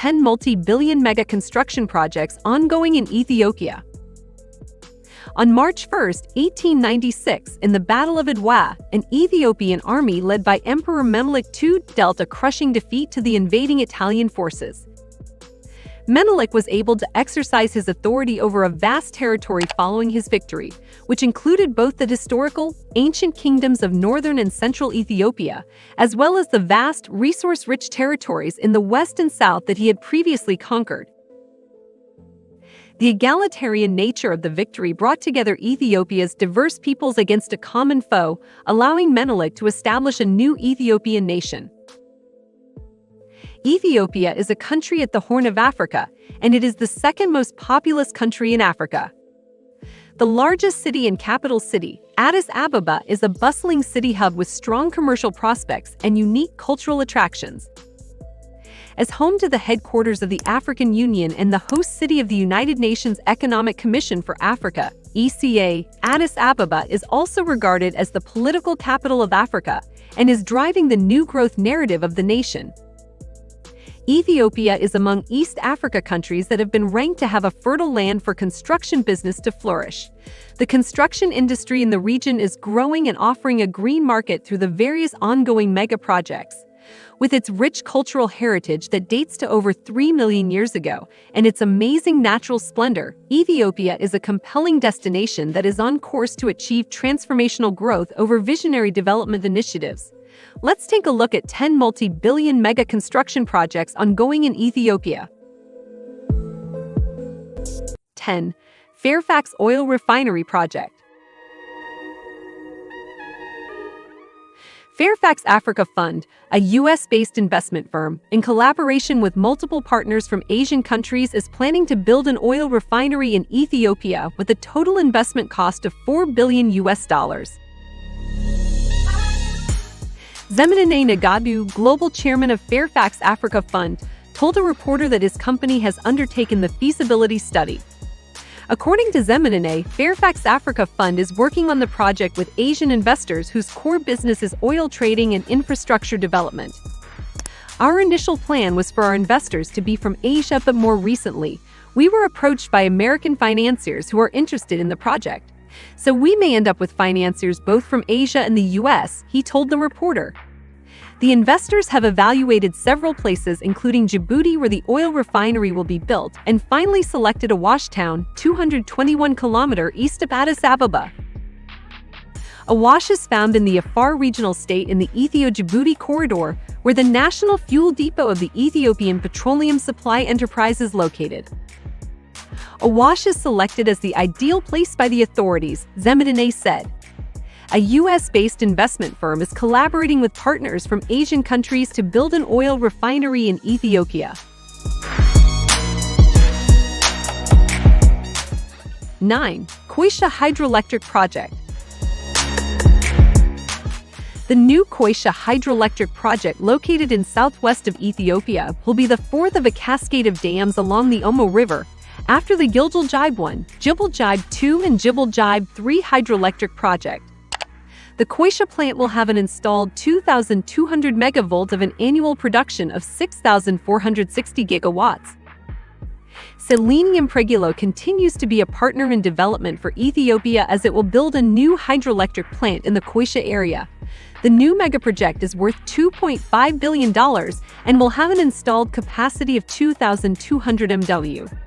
10 multi-billion mega construction projects ongoing in Ethiopia. On March 1, 1896, in the Battle of Adwa, an Ethiopian army led by Emperor Menelik II dealt a crushing defeat to the invading Italian forces. Menelik was able to exercise his authority over a vast territory following his victory, which included both the historical, ancient kingdoms of northern and central Ethiopia, as well as the vast, resource-rich territories in the west and south that he had previously conquered. The egalitarian nature of the victory brought together Ethiopia's diverse peoples against a common foe, allowing Menelik to establish a new Ethiopian nation. Ethiopia is a country at the Horn of Africa, and it is the second most populous country in Africa. The largest city and capital city, Addis Ababa, is a bustling city hub with strong commercial prospects and unique cultural attractions. As home to the headquarters of the African Union and the host city of the United Nations Economic Commission for Africa, ECA, Addis Ababa is also regarded as the political capital of Africa and is driving the new growth narrative of the nation. Ethiopia is among East Africa countries that have been ranked to have a fertile land for construction business to flourish. The construction industry in the region is growing and offering a green market through the various ongoing mega projects. With its rich cultural heritage that dates to over 3 million years ago and its amazing natural splendor, Ethiopia is a compelling destination that is on course to achieve transformational growth over visionary development initiatives. Let's take a look at 10 multi-billion mega construction projects ongoing in Ethiopia. 10. Fairfax Oil Refinery Project. Fairfax Africa Fund, a US-based investment firm, in collaboration with multiple partners from Asian countries, is planning to build an oil refinery in Ethiopia with a total investment cost of $4 billion. Zemenene Nagadu, global chairman of Fairfax Africa Fund, told a reporter that his company has undertaken the feasibility study. According to Zemenene, Fairfax Africa Fund is working on the project with Asian investors whose core business is oil trading and infrastructure development. Our initial plan was for our investors to be from Asia, but more recently, we were approached by American financiers who are interested in the project. So we may end up with financiers both from Asia and the US, he told the reporter. The investors have evaluated several places, including Djibouti, where the oil refinery will be built, and finally selected Awash town, 221 km east of Addis Ababa. Awash is found in the Afar regional state in the Ethio-Djibouti corridor, where the national fuel depot of the Ethiopian Petroleum Supply Enterprise is located. Awash is selected as the ideal place by the authorities, Zemenene said. A US-based investment firm is collaborating with partners from Asian countries to build an oil refinery in Ethiopia. 9. Koisha Hydroelectric Project. The new Koisha Hydroelectric Project, located in southwest of Ethiopia, will be the fourth of a cascade of dams along the Omo River, after the Gilgil Jibe 1, Jibal Jibe 2 and Jibal Jibe 3 hydroelectric project. The Koisha plant will have an installed 2,200 megavolt of an annual production of 6,460 gigawatts. Selenium Pregilo continues to be a partner in development for Ethiopia as it will build a new hydroelectric plant in the Koisha area. The new megaproject is worth $2.5 billion and will have an installed capacity of 2,200 MW.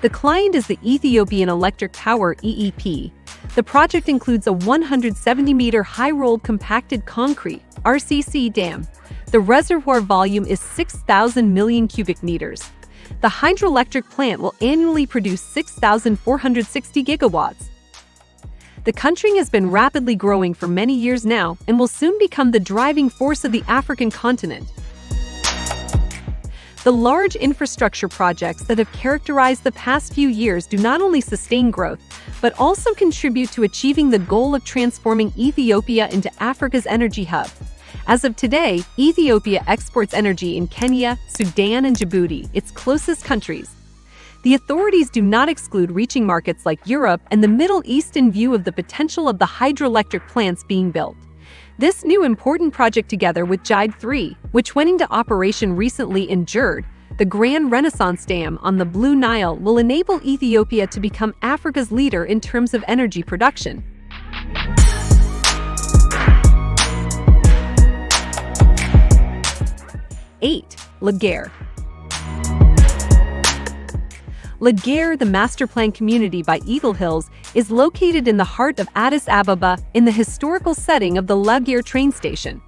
The client is the Ethiopian Electric Power (EEP). The project includes a 170-meter high-rolled compacted concrete (RCC) dam. The reservoir volume is 6,000 million cubic meters. The hydroelectric plant will annually produce 6,460 gigawatts. The country has been rapidly growing for many years now and will soon become the driving force of the African continent. The large infrastructure projects that have characterized the past few years do not only sustain growth, but also contribute to achieving the goal of transforming Ethiopia into Africa's energy hub. As of today, Ethiopia exports energy in Kenya, Sudan, and Djibouti, its closest countries. The authorities do not exclude reaching markets like Europe and the Middle East in view of the potential of the hydroelectric plants being built. This new important project, together with Jibe 3, which went into operation recently in Jerd, the Grand Renaissance Dam on the Blue Nile, will enable Ethiopia to become Africa's leader in terms of energy production. 8. Laguerre. Laguerre, the master-plan community by Eagle Hills, is located in the heart of Addis Ababa in the historical setting of the Laguerre train station.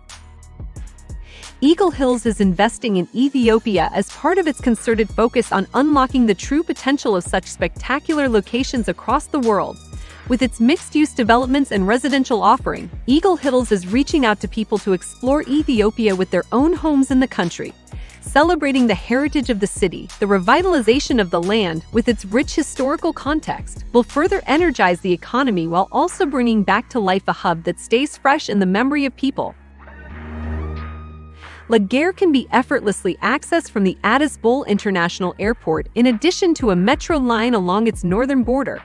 Eagle Hills is investing in Ethiopia as part of its concerted focus on unlocking the true potential of such spectacular locations across the world. With its mixed-use developments and residential offering, Eagle Hills is reaching out to people to explore Ethiopia with their own homes in the country. Celebrating the heritage of the city, the revitalization of the land, with its rich historical context, will further energize the economy while also bringing back to life a hub that stays fresh in the memory of people. Laguerre can be effortlessly accessed from the Addis Ababa International Airport in addition to a metro line along its northern border.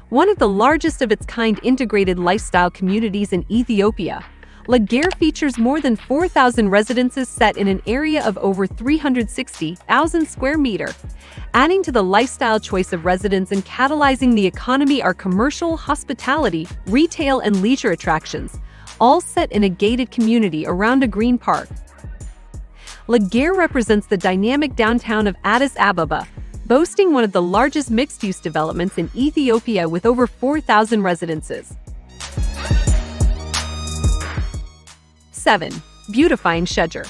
One of the largest of its kind integrated lifestyle communities in Ethiopia, Laguerre features more than 4,000 residences set in an area of over 360,000 square meters. Adding to the lifestyle choice of residents and catalyzing the economy are commercial, hospitality, retail, and leisure attractions, all set in a gated community around a green park. Laguerre represents the dynamic downtown of Addis Ababa, boasting one of the largest mixed-use developments in Ethiopia with over 4,000 residences. 7. Beautifying shear.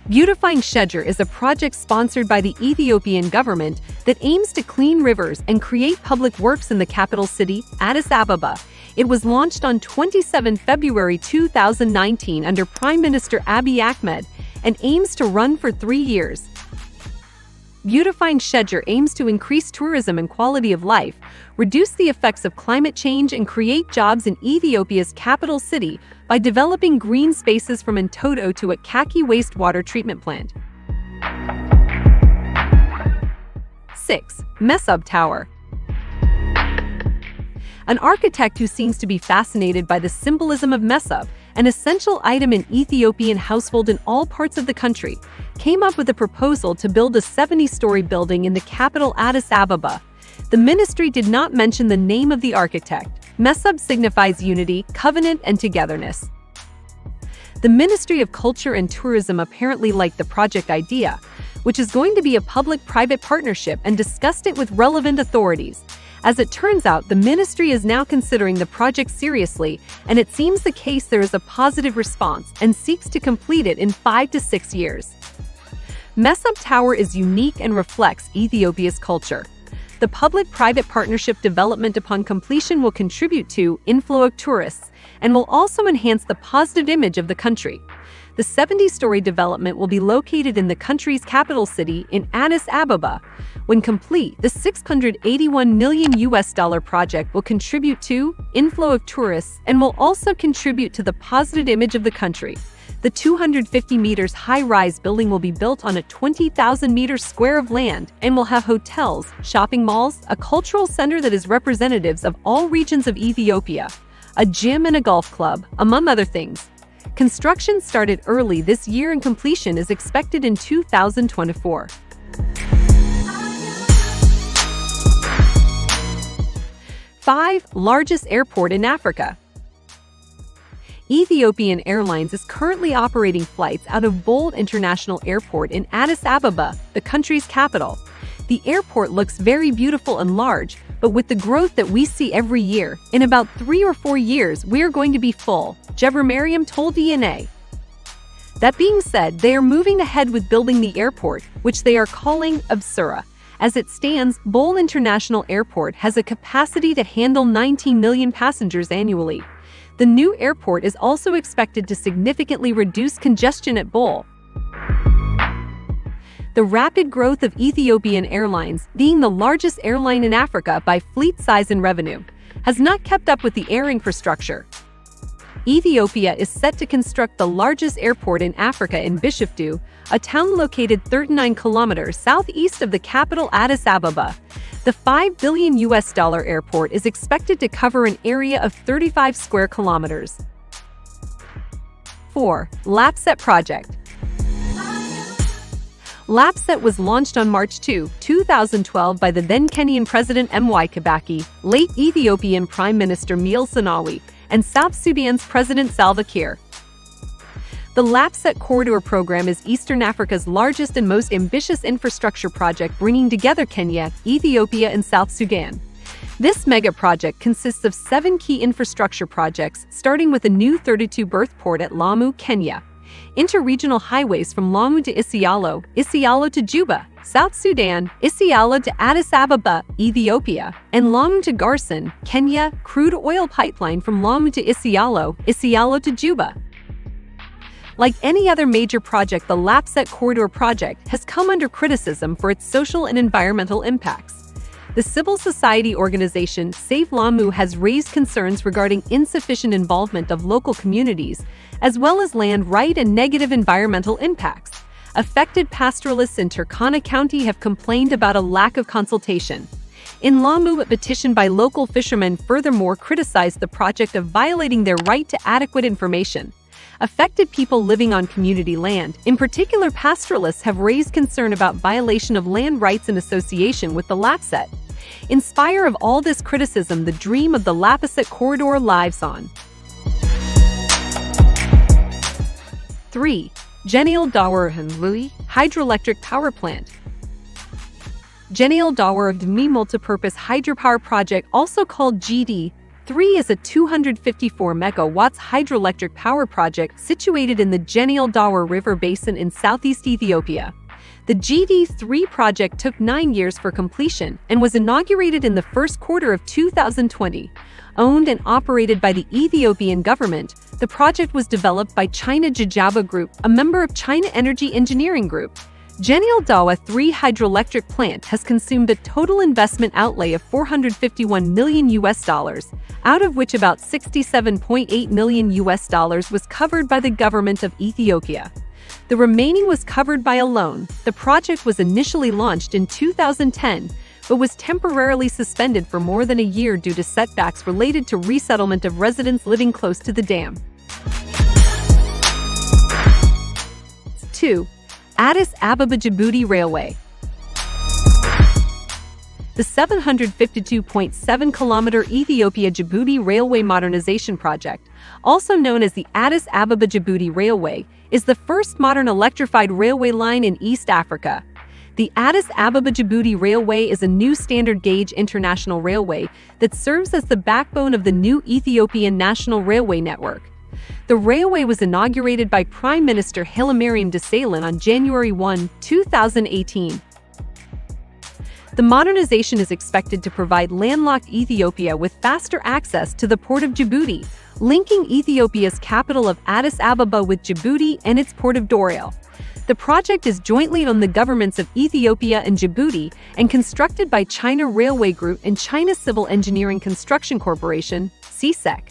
Beautifying shear is a project sponsored by the Ethiopian government that aims to clean rivers and create public works in the capital city, Addis Ababa. It was launched on 27 February 2019 under Prime Minister Abiy Ahmed and aims to run for 3 years. Beautifying shear aims to increase tourism and quality of life, reduce the effects of climate change, and create jobs in Ethiopia's capital city by developing green spaces from Entoto to a Kaki wastewater treatment plant. 6. Mesab Tower. An architect who seems to be fascinated by the symbolism of mesab, an essential item in Ethiopian household in all parts of the country, came up with a proposal to build a 70-story building in the capital Addis Ababa. The ministry did not mention the name of the architect. Mesab signifies unity, covenant, and togetherness. The Ministry of Culture and Tourism apparently liked the project idea, which is going to be a public-private partnership, and discussed it with relevant authorities. As it turns out, the ministry is now considering the project seriously, and it seems the case there is a positive response and seeks to complete it in 5 to 6 years. Mesab Tower is unique and reflects Ethiopia's culture. The public-private partnership development upon completion will contribute to inflow of tourists and will also enhance the positive image of the country. The 70-story development will be located in the country's capital city in Addis Ababa. When complete, the $681 million project will contribute to inflow of tourists and will also contribute to the positive image of the country. The 250 meters high-rise building will be built on a 20,000 meters square of land and will have hotels, shopping malls, a cultural center that is representatives of all regions of Ethiopia, a gym, and a golf club, among other things. Construction started early this year and completion is expected in 2024. 5. Largest airport in Africa. Ethiopian Airlines is currently operating flights out of Bold International Airport in Addis Ababa, the country's capital. The airport looks very beautiful and large, but with the growth that we see every year, in about 3 or 4 years we are going to be full, Jebra Mariam told DNA. That being said, they are moving ahead with building the airport, which they are calling Absura. As it stands, Bold International Airport has a capacity to handle 19 million passengers annually. The new airport is also expected to significantly reduce congestion at Bold. The rapid growth of Ethiopian Airlines, being the largest airline in Africa by fleet size and revenue, has not kept up with the air infrastructure. Ethiopia is set to construct the largest airport in Africa in Bishoftu, a town located 39 kilometers southeast of the capital Addis Ababa. The $5 billion airport is expected to cover an area of 35 square kilometers. 4. Lapset Project. Lapset was launched on March 2, 2012 by the then Kenyan President M.Y. Kibaki, late Ethiopian Prime Minister Meles Zenawi, and South Sudan's President Salva Kiir. The Lapset Corridor program is Eastern Africa's largest and most ambitious infrastructure project, bringing together Kenya, Ethiopia, and South Sudan. This mega project consists of 7 key infrastructure projects, starting with a new 32-berth port at Lamu, Kenya, interregional highways from Lamu to Isiolo, Isiolo to Juba, South Sudan, Isiolo to Addis Ababa, Ethiopia, and Lamu to Garsen, Kenya, crude oil pipeline from Lamu to Isiolo, Isiolo to Juba. Like any other major project, the Lapset Corridor project has come under criticism for its social and environmental impacts. The civil society organization Save Lamu has raised concerns regarding insufficient involvement of local communities, as well as land right and negative environmental impacts. Affected pastoralists in Turkana County have complained about a lack of consultation. In Lamu, a petition by local fishermen furthermore criticized the project of violating their right to adequate information. Affected people living on community land, in particular pastoralists, have raised concern about violation of land rights in association with the Lapset. In spite of all this criticism, the dream of the Lapset Corridor lives on. 3. General Dawar Louis Hydroelectric Power Plant. General Dawar Multipurpose Hydropower Project, also called GD3, is a 254 megawatts hydroelectric power project situated in the General Dawar River Basin in southeast Ethiopia. The GD3 project took 9 years for completion and was inaugurated in the first quarter of 2020. Owned and operated by the Ethiopian government, the project was developed by China Jijaba Group, a member of China Energy Engineering Group. General Dawar 3 hydroelectric plant has consumed a total investment outlay of $451 million, out of which about $67.8 million was covered by the government of Ethiopia. The remaining was covered by a loan. The project was initially launched in 2010, but was temporarily suspended for more than a year due to setbacks related to resettlement of residents living close to the dam. 2. Addis Ababa-Djibouti Railway. The 752.7-kilometer Ethiopia-Djibouti Railway Modernization Project, also known as the Addis Ababa-Djibouti Railway, is the first modern electrified railway line in East Africa. The Addis Ababa-Djibouti Railway is a new standard-gauge international railway that serves as the backbone of the new Ethiopian National Railway Network. The railway was inaugurated by Prime Minister Hailemariam Desalegn on January 1, 2018. The modernization is expected to provide landlocked Ethiopia with faster access to the port of Djibouti, linking Ethiopia's capital of Addis Ababa with Djibouti and its port of Dorail. The project is jointly owned by the governments of Ethiopia and Djibouti and constructed by China Railway Group and China Civil Engineering Construction Corporation, CSEC.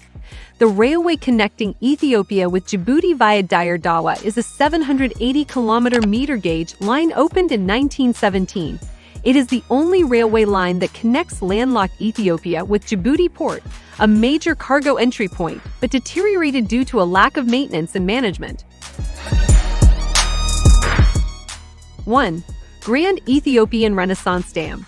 The railway connecting Ethiopia with Djibouti via Dire Dawa is a 780-kilometer meter-gauge line opened in 1917. It is the only railway line that connects landlocked Ethiopia with Djibouti port, a major cargo entry point, but deteriorated due to a lack of maintenance and management. 1. Grand Ethiopian Renaissance Dam.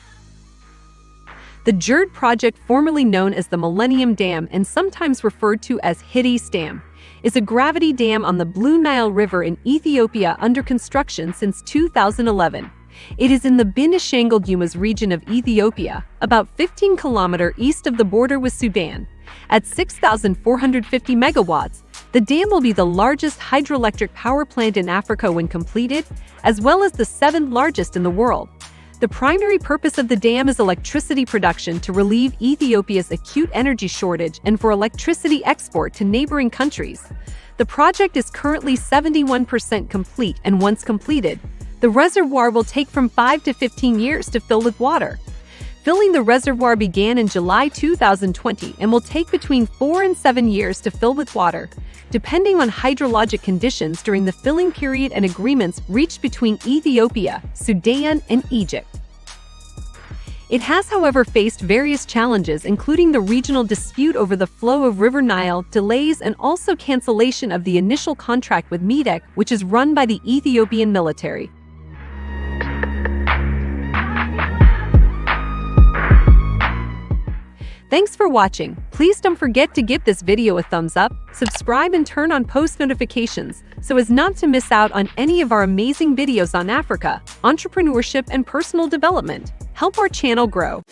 The GERD project, formerly known as the Millennium Dam and sometimes referred to as Hiddis Dam, is a gravity dam on the Blue Nile River in Ethiopia under construction since 2011. It is in the Benishangul Gumuz region of Ethiopia, about 15 kilometers east of the border with Sudan. At 6,450 megawatts, the dam will be the largest hydroelectric power plant in Africa when completed, as well as the 7th largest in the world. The primary purpose of the dam is electricity production to relieve Ethiopia's acute energy shortage and for electricity export to neighboring countries. The project is currently 71% complete, and once completed, the reservoir will take from 5 to 15 years to fill with water. Filling the reservoir began in July 2020 and will take between 4 and 7 years to fill with water, depending on hydrologic conditions during the filling period and agreements reached between Ethiopia, Sudan, and Egypt. It has, however, faced various challenges, including the regional dispute over the flow of River Nile, delays, and also cancellation of the initial contract with MEDEC, which is run by the Ethiopian military. Thanks for watching. Please don't forget to give this video a thumbs up, subscribe, and turn on post notifications so as not to miss out on any of our amazing videos on Africa, entrepreneurship, and personal development. Help our channel grow.